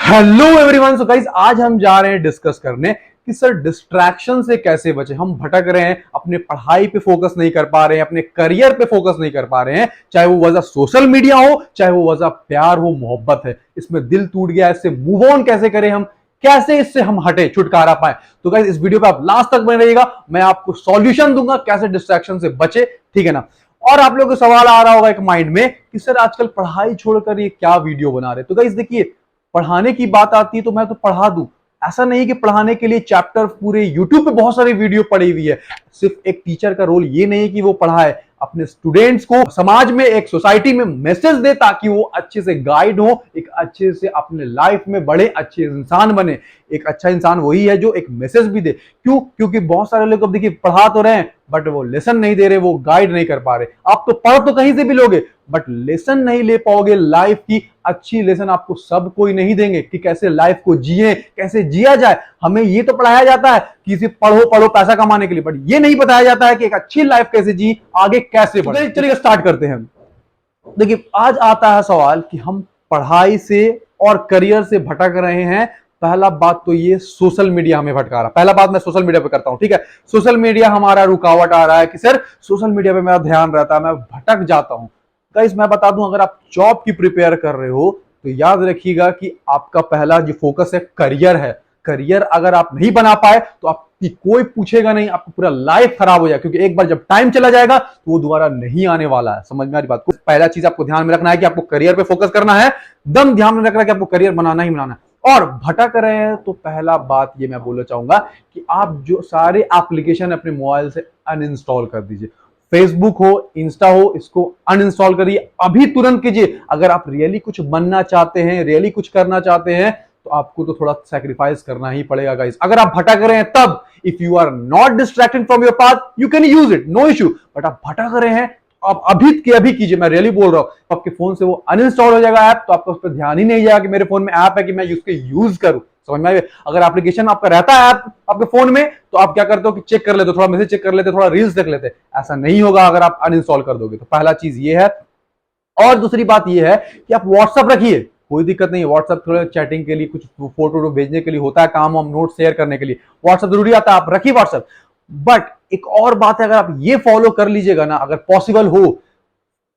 Hello everyone. So guys, आज हम जा रहे हैं डिस्कस करने कि सर डिस्ट्रैक्शन से कैसे बचे। हम भटक रहे हैं, अपने पढ़ाई पे फोकस नहीं कर पा रहे हैं, अपने करियर पे फोकस नहीं कर पा रहे हैं, चाहे वो वजह सोशल मीडिया हो, चाहे वो वजह प्यार हो, मोहब्बत है, इसमें दिल टूट गया, इससे मूव ऑन कैसे करें, हम कैसे इससे हम हटे, छुटकारा पाए। तो गाइस, इस वीडियो पे आप लास्ट तक बने रहिएगा, मैं आपको सॉल्यूशन दूंगा कैसे डिस्ट्रैक्शन से बचे, ठीक है ना। और आप लोगों को सवाल आ रहा होगा एक माइंड में कि सर आजकल पढ़ाई छोड़कर ये क्या वीडियो बना रहे। तो गाइस देखिए, पढ़ाने की बात आती है तो मैं तो पढ़ा दूं। ऐसा नहीं कि पढ़ाने के लिए चैप्टर पूरे यूट्यूब पे बहुत सारी वीडियो पड़ी हुई है। सिर्फ एक टीचर का रोल ये नहीं है कि वो पढ़ाए, अपने स्टूडेंट्स को समाज में, एक सोसाइटी में मैसेज दे ताकि वो अच्छे से गाइड हो, एक अच्छे से अपने लाइफ में बढ़े, अच्छे इंसान बने। एक अच्छा इंसान वही है जो एक मैसेज भी दे। क्यों? क्योंकि बहुत सारे लोग अब देखिए पढ़ा तो रहे हैं बट वो लेसन नहीं दे रहे, वो गाइड नहीं कर पा रहे। आप तो पढ़ तो कहीं से भी लोगे बट लेसन नहीं ले पाओगे लाइफ की। अच्छी लेसन आपको सब कोई नहीं देंगे कि कैसे लाइफ को जिए, कैसे जिया जाए। हमें ये तो पढ़ाया जाता है कि सिर्फ पढ़ो पढ़ो पैसा कमाने के लिए, बट ये नहीं बताया जाता है कि एक अच्छी लाइफ कैसे जी, आगे कैसे बढ़े। चलिए स्टार्ट करते हैं। देखिए, आज आता है सवाल कि हम पढ़ाई से और करियर से भटक रहे हैं। पहला बात तो ये सोशल मीडिया हमें भटका रहा है। पहला बात मैं सोशल मीडिया पे करता हूं, ठीक है। सोशल मीडिया हमारा रुकावट आ रहा है कि सर सोशल मीडिया पे मेरा ध्यान रहता है, मैं भटक जाता हूं। गाइस मैं बता दूं, अगर आप जॉब की प्रिपेयर कर रहे हो तो याद रखिएगा कि आपका पहला जो फोकस है करियर है। करियर अगर आप नहीं बना पाए तो आपकी कोई पूछेगा नहीं, आपको पूरा लाइफ खराब हो जाएगा, क्योंकि एक बार जब टाइम चला जाएगा तो वो दोबारा नहीं आने वाला है। समझ में आ रही बात को? पहला चीज आपको ध्यान में रखना है कि आपको करियर पे फोकस करना है, दम ध्यान में रखना है कि आपको करियर बनाना ही बनाना है। और भटक रहे हैं तो पहला बात ये मैं बोलना चाहूंगा कि आप जो सारे एप्लीकेशन अपने मोबाइल से अनइंस्टॉल कर दीजिए। फेसबुक हो, इंस्टा हो, इसको अनइंस्टॉल करिए, अभी तुरंत कीजिए। अगर आप रियली कुछ बनना चाहते हैं, रियली कुछ करना चाहते हैं तो आपको तो थोड़ा सैक्रिफाइस करना ही पड़ेगा गाइस। अगर आप भटक रहे हैं तब, if you are not distracted from your path, you can use it, no issue. But आप भटक रहे हैं तो आप अभी के अभी कीजिए, मैं रियली बोल रहा हूं। तो आपके फोन से वो अनइंस्टॉल हो जाएगा ऐप, तो आपका उस पर ध्यान ही नहीं जाएगा कि मेरे फोन में ऐप है कि मैं उसके यूज करूं। समझ में आए? अगर एप्लीकेशन आपका रहता है ऐप आपके फोन में तो आप क्या करते हो कि चेक कर लेते हो, थोड़ा मैसेज चेक कर लेते हो, थोड़ा रील्स देख लेते। ऐसा नहीं होगा अगर आप अनइंस्टॉल कर दोगे। तो पहला चीज ये है। और दूसरी बात ये है कि आप व्हाट्सएप रखिए, कोई दिक्कत नहीं है। व्हाट्सएप थोड़ा चैटिंग के लिए, कुछ फोटो भेजने के लिए होता है, काम हम नोट शेयर करने के लिए व्हाट्सएप जरूरी आता है, आप रखिए व्हाट्सएप। बट एक और बात है, अगर आप ये फॉलो कर लीजिएगा ना, अगर पॉसिबल हो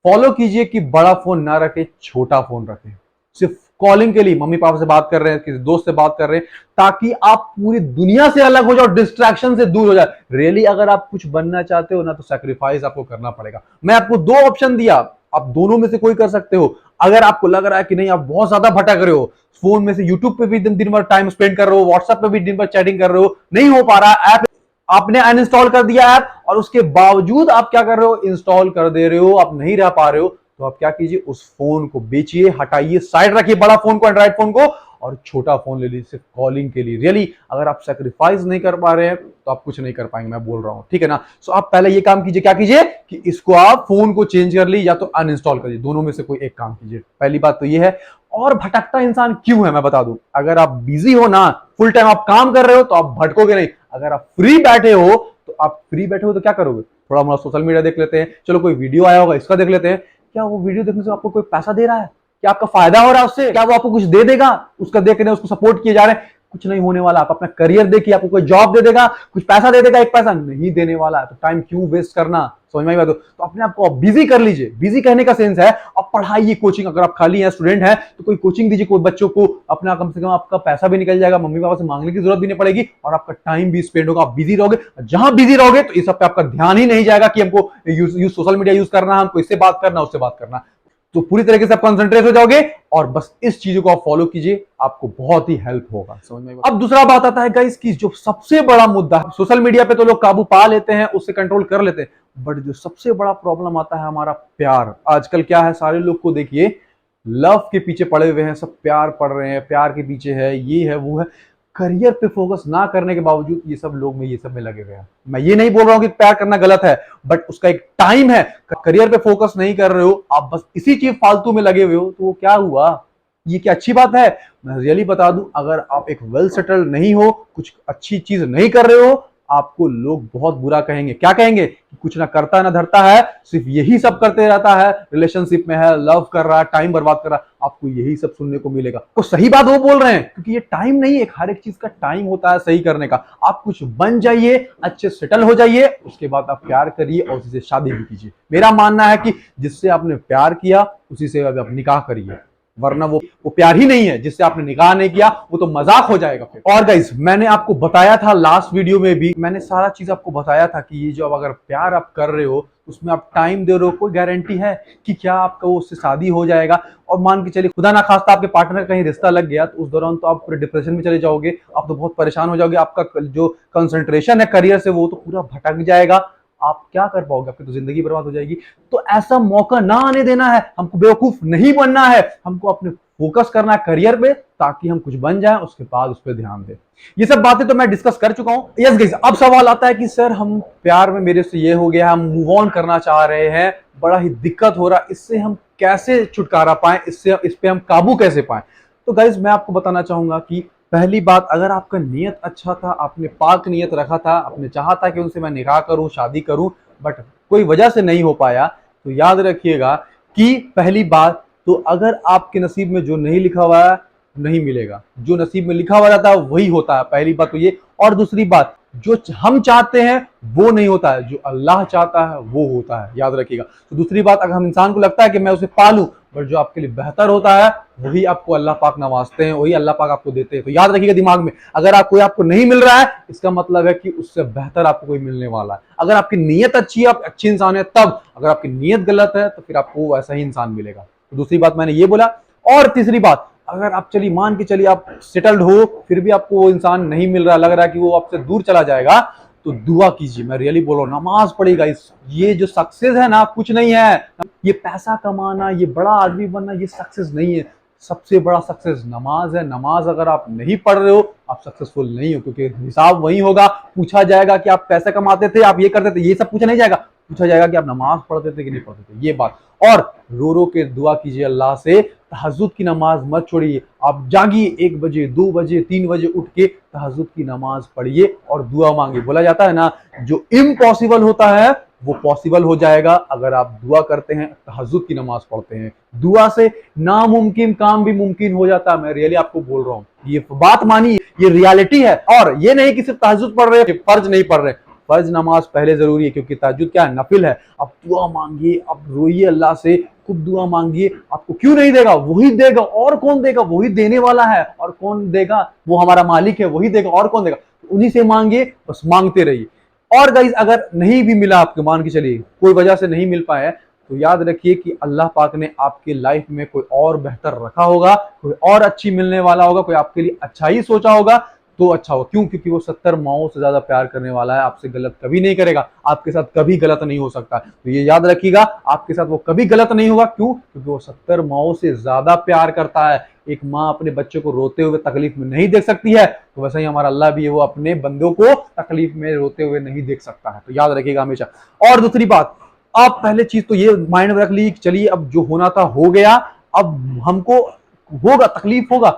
फॉलो कीजिए कि बड़ा फोन ना रखे, छोटा फोन रखे। सिर्फ कॉलिंग के लिए, मम्मी पापा से बात कर रहे हैं, किसी दोस्त से बात कर रहे हैं, ताकि आप पूरी दुनिया से अलग हो जाओ, डिस्ट्रैक्शन से दूर हो जाए। रियली अगर आप कुछ बनना चाहते हो ना तो सैक्रिफाइस आपको करना पड़ेगा। मैं आपको दो ऑप्शन दिया, आप दोनों में से कोई कर सकते हो। अगर आपको लग रहा है कि नहीं आप बहुत ज्यादा भटक रहे हो, फोन में से यूट्यूब पे भी दिन भर टाइम स्पेंड कर रहे हो, व्हाट्सएप पे भी दिन भर चैटिंग कर रहे हो, नहीं हो पा रहा ऐप, आपने अनइंस्टॉल कर दिया ऐप और उसके बावजूद आप क्या कर रहे हो, इंस्टॉल कर दे रहे हो, आप नहीं रह पा रहे हो, तो आप क्या कीजिए, उस फोन को बेचिए, हटाइए, साइड रखिए बड़ा फोन को, एंड्रॉइड फोन को, और छोटा फोन ले लीजिए सिर्फ कॉलिंग के लिए। रियली अगर आप सेक्रीफाइस नहीं कर पा रहे हैं तो आप कुछ नहीं कर पाएंगे, मैं बोल रहा हूं, ठीक है ना। सो आप पहले ये काम कीजिए, क्या कीजिए कि इसको आप फोन को चेंज कर ली या तो अनइंस्टॉल करिए, दोनों में से कोई एक काम कीजिए। पहली बात तो ये है। और भटकता इंसान क्यों है मैं बता दूं। अगर आप बिजी हो ना, फुल टाइम आप काम कर रहे हो तो आप भटकोगे नहीं। अगर आप फ्री बैठे हो तो क्या करोगे, थोड़ा मोड़ा सोशल मीडिया देख लेते हैं, चलो कोई वीडियो आया होगा इसका देख लेते हैं। क्या वो वीडियो देखने से आपको कोई पैसा दे रहा है? क्या आपका फायदा हो रहा है उससे? क्या वो आपको कुछ दे देगा? उसका देख रहे हैं, उसको सपोर्ट किए जा रहे हैं, कुछ नहीं होने वाला। आप अपना करियर देखिए, आपको कोई जॉब दे देगा, कुछ पैसा दे देगा, एक पैसा नहीं देने वाला है। तो टाइम क्यों वेस्ट करना, समझ में आई बात? तो अपने आप को बिजी कर लीजिए। बिजी कहने का सेंस है आप पढ़ाइए, कोचिंग, अगर आप खाली हैं, स्टूडेंट हैं तो कोई कोचिंग दीजिए, कोई बच्चों को अपना, कम से कम आपका पैसा भी निकल जाएगा, मम्मी पापा से मांगने की जरूरत भी नहीं पड़ेगी और आपका टाइम भी स्पेंड होगा। आप बिजी रहोगे, जहां बिजी रहोगे तो इस सब पे आपका ध्यान ही नहीं जाएगा कि हमको सोशल मीडिया यूज करना है, हमको इससे बात करना, उससे बात करना। तो पूरी तरीके से आप कंसंट्रेट हो जाओगे और बस इस चीजों को आप फॉलो कीजिए, आपको बहुत ही हेल्प होगा। समझ में? अब दूसरा बात आता है गाइस कि जो सबसे बड़ा मुद्दा है, सोशल मीडिया पे तो लोग काबू पा लेते हैं, उससे कंट्रोल कर लेते हैं, बट जो सबसे बड़ा प्रॉब्लम आता है हमारा प्यार। आजकल क्या है, सारे लोग को देखिए लव के पीछे पड़े हुए हैं, सब प्यार पढ़ रहे हैं, प्यार के पीछे है, ये है वो है। करियर पे फोकस ना करने के बावजूद ये सब लोग में ये सब में लगे हुए हैं। मैं ये नहीं बोल रहा हूं कि प्यार करना गलत है, बट उसका एक टाइम है। करियर पे फोकस नहीं कर रहे हो, आप बस इसी चीज फालतू में लगे हुए हो, तो वो क्या हुआ? ये क्या अच्छी बात है? मैं रियली बता दूं, अगर आप एक वेल सेटल्ड नहीं हो, कुछ अच्छी चीज नहीं कर रहे हो, आपको लोग बहुत बुरा कहेंगे। क्या कहेंगे? कि कुछ ना करता ना धरता है, सिर्फ यही सब करते रहता है, रिलेशनशिप में है, लव कर रहा है, टाइम बर्बाद कर रहा है। आपको यही सब सुनने को मिलेगा। तो सही बात वो बोल रहे हैं, क्योंकि ये टाइम नहीं है, हर एक चीज का टाइम होता है सही करने का। आप कुछ बन जाइए, अच्छे सेटल हो जाइए, उसके बाद आप प्यार करिए और उसी से शादी भी कीजिए। मेरा मानना है कि जिससे आपने प्यार किया उसी से आप निकाह करिए, वरना वो प्यार ही नहीं है। जिससे आपने निकाह नहीं किया वो तो मजाक हो जाएगा फिर। और गाइस, मैंने आपको बताया था लास्ट वीडियो में भी, मैंने सारा चीज आपको बताया था कि ये जो अगर प्यार आप कर रहे हो, उसमें आप टाइम दे रहे हो, कोई गारंटी है कि क्या आपका उससे शादी हो जाएगा? और मान के चलिए खुदा ना खास्ता आपके पार्टनर का कहीं रिश्ता लग गया, तो उस दौरान तो आप पूरे डिप्रेशन में चले जाओगे, आप तो बहुत परेशान हो जाओगे, आपका जो कंसंट्रेशन है करियर से वो तो पूरा भटक जाएगा। आप क्या कर पाओगे? आपकी तो जिंदगी बर्बाद हो जाएगी। तो ऐसा मौका ना आने देना है, हमको बेवकूफ नहीं बनना है, हमको अपने फोकस करना है करियर पे, ताकि हम कुछ बन जाएं, उसके बाद उस पर ध्यान दें। ये सब बातें तो मैं डिस्कस कर चुका हूं। यस गाइस, अब सवाल आता है कि सर हम प्यार में मेरे से ये हो गया, हम मूव ऑन करना चाह रहे हैं, बड़ा ही दिक्कत हो रहा है, इससे हम कैसे छुटकारा पाएं, इस पे हम काबू कैसे पाएं? तो गाइस, मैं आपको बताना चाहूंगा कि पहली बात, अगर आपका नियत अच्छा था, आपने पाक नियत रखा था, आपने चाहा था कि उनसे मैं निकाह करूं, शादी करूं, बट कोई वजह से नहीं हो पाया, तो याद रखिएगा कि पहली बात तो अगर आपके नसीब में जो नहीं लिखा हुआ है नहीं मिलेगा, जो नसीब में लिखा हुआ रहता है वही होता है। पहली बात तो ये। और दूसरी बात, जो हम चाहते हैं वो नहीं होता है, जो अल्लाह चाहता है वो होता है, याद रखिएगा। तो दूसरी बात, अगर हम इंसान को लगता है कि मैं उसे पालूं, बट जो आपके लिए बेहतर होता है वही आपको अल्लाह पाक नवाजते हैं, वही अल्लाह पाक आपको देते हैं। तो याद रखिएगा दिमाग में, अगर कोई आपको नहीं मिल रहा है, इसका मतलब है कि उससे बेहतर आपको कोई मिलने वाला है। अगर आपकी नीयत अच्छी है, आप अच्छे इंसान है तब, अगर आपकी नीयत गलत है तो फिर आपको वैसा ही इंसान मिलेगा। तो दूसरी बात मैंने ये बोला। और तीसरी बात, अगर आप चलिए मान के चलिए आप सेटल्ड हो, फिर भी आपको वो इंसान नहीं मिल रहा, लग रहा है कि वो आपसे दूर चला जाएगा, तो दुआ कीजिए। मैं रियली बोल रहा हूं, नमाज पढ़ेगा। ये जो सक्सेस है ना, कुछ नहीं है, ये पैसा कमाना, ये बड़ा आदमी बनना, ये सक्सेस नहीं है। सबसे बड़ा सक्सेस नमाज है। नमाज अगर आप नहीं पढ़ रहे हो, आप सक्सेसफुल नहीं हो, क्योंकि हिसाब वही होगा, पूछा जाएगा कि आप पैसे कमाते थे, आप ये करते थे, ये सब पूछा नहीं जाएगा, पूछा जाएगा कि आप नमाज पढ़ते थे कि नहीं पढ़ते थे। ये बात। और रो रो के दुआ कीजिए अल्लाह से, तहज्जुद की नमाज मत छोड़िए। आप जागिए 1 बजे, 2 बजे, 3 बजे उठ के तहज्जुद की नमाज पढ़िए और दुआ मांगिए। बोला जाता है ना, जो इम्पॉसिबल होता है वो पॉसिबल हो जाएगा अगर आप दुआ करते हैं, तहज्जुद की नमाज पढ़ते हैं। दुआ से नामुमकिन काम भी मुमकिन हो जाता है। मैं रियली आपको बोल रहा हूं, ये बात मानिए, ये रियलिटी है। और ये नहीं कि सिर्फ तहज्जुद पढ़ रहे हैं, फर्ज नहीं पढ़ रहे। फर्ज नमाज पहले जरूरी है, क्योंकि तहज्जुद क्या है? नफिल है। अब दुआ मांगिए, अब रोइए अल्लाह से, खूब दुआ मांगिए। आपको क्यों नहीं देगा? वही देगा। और कौन देगा? वही देने वाला है। और कौन देगा? वो हमारा मालिक है, वही देगा। और कौन देगा? उन्हीं से मांगिए, बस मांगते रहिए। और गाइस, अगर नहीं भी मिला आपको, मान के चलिए कोई वजह से नहीं मिल पाया, तो याद रखिए कि अल्लाह पाक ने आपके लाइफ में कोई और बेहतर रखा होगा, कोई और अच्छी मिलने वाला होगा, कोई आपके लिए अच्छा ही सोचा होगा, तो अच्छा हो। क्यों? क्योंकि वो 70 माओं से ज्यादा प्यार करने वाला है, आपसे गलत कभी नहीं करेगा, आपके साथ कभी गलत नहीं हो सकता। तो ये याद रखिएगा, आपके साथ वो कभी गलत नहीं होगा। क्यों? क्योंकि वो 70 माओं से ज्यादा प्यार करता है। एक माँ अपने बच्चे को रोते हुए तकलीफ में नहीं देख सकती है, तो वैसे ही हमारा अल्लाह भी है, वो अपने बंदों को तकलीफ में रोते हुए नहीं देख सकता है। तो याद रखिएगा हमेशा। और दूसरी बात, आप पहले चीज तो ये माइंड में रख ली, चलिए अब जो होना था हो गया, अब हमको होगा, तकलीफ होगा,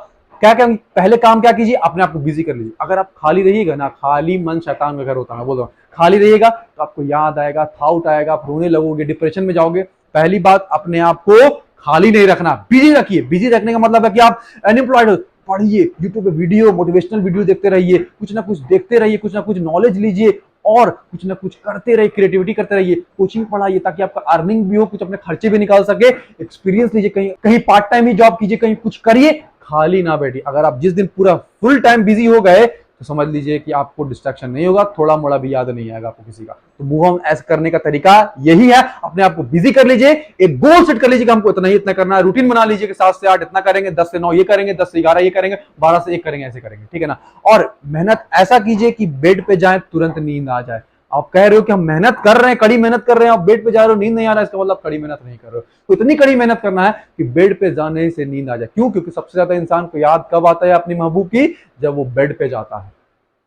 क्या क्या पहले काम क्या कीजिए? अपने आप को बिजी कर लीजिए। अगर आप खाली रहिएगा ना, खाली मन शैतान का घर होता है, मैं बोल रहा हूँ, खाली रहिएगा तो आपको याद आएगा, थाउट आएगा, आप रोने लगोगे, डिप्रेशन में जाओगे। पहली बात, अपने आप को खाली नहीं रखना, बिजी रखिए। बिजी रखने का मतलब है कि आप अनएम्प्लॉयड हो, पढ़िए, यूट्यूब पे वीडियो, मोटिवेशनल वीडियो देखते रहिए, कुछ ना कुछ देखते रहिए, कुछ ना कुछ नॉलेज लीजिए, और कुछ ना कुछ करते रहिए, क्रिएटिविटी करते रहिए, कोचिंग पढ़ाइए, ताकि आपका अर्निंग भी हो, कुछ अपने खर्चे भी निकाल सके, एक्सपीरियंस लीजिए, कहीं कहीं पार्ट टाइम ही जॉब कीजिए, कहीं कुछ करिए, खाली ना बैठिए। अगर आप जिस दिन पूरा फुल टाइम बिजी हो गए, तो समझ लीजिए कि आपको डिस्ट्रैक्शन नहीं होगा, थोड़ा मोड़ा भी याद नहीं आएगा आपको किसी का। तो मूव ऑन ऐसे करने का तरीका यही है, अपने आप को बिजी कर लीजिए, एक गोल सेट कर लीजिए कि हमको इतना ही इतना करना है, रूटीन बना लीजिए कि 7 से 8 इतना करेंगे, 10 से 9 ये करेंगे, 10 से 11 ये करेंगे, 12 से 1 करेंगे, ऐसे करेंगे, ठीक है ना। और मेहनत ऐसा कीजिए कि बेड पे जाए तुरंत नींद आ जाए। आप कह रहे हो कि हम मेहनत कर रहे हैं, कड़ी मेहनत कर रहे हैं, आप बेड पे जा रहे हो, नींद नहीं आ रहा है, इसका मतलब कड़ी मेहनत नहीं कर रहे हो। तो इतनी कड़ी मेहनत करना है कि बेड पे जाने से नींद आ जाए। क्यों? क्योंकि सबसे ज्यादा इंसान को याद कब आता है अपनी महबूब की? जब वो बेड पे जाता है।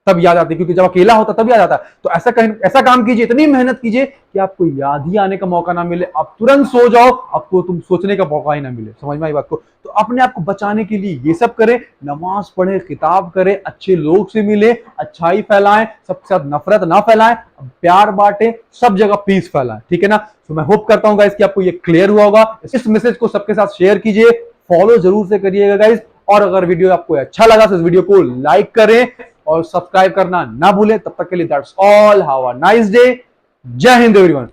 तब याद आती है, क्योंकि जब अकेला होता तब याद आता है। तो ऐसा काम कीजिए, इतनी मेहनत कीजिए कि आपको याद ही आने का मौका ना मिले, आप तुरंत सो जाओ, आपको तुम सोचने का मौका ही ना मिले। समझ में आई बात को? तो अपने आप को बचाने के लिए ये सब करें, नमाज पढ़े, किताब करें, अच्छे लोग से मिले, अच्छाई फैलाएं, सबके साथ नफरत ना फैलाएं, प्यार बांटे, सब जगह पीस फैलाएं। ठीक है ना? तो मैं होप करता हूं गाइस कि आपको ये क्लियर हुआ होगा। इस मैसेज को सबके साथ शेयर कीजिए, फॉलो जरूर से करिएगा गाइस। और अगर वीडियो आपको अच्छा लगा तो इस वीडियो को लाइक करें और सब्सक्राइब करना ना भूलें। तब तक के लिए that's all, have a nice day. जय हिंद एवरीवन।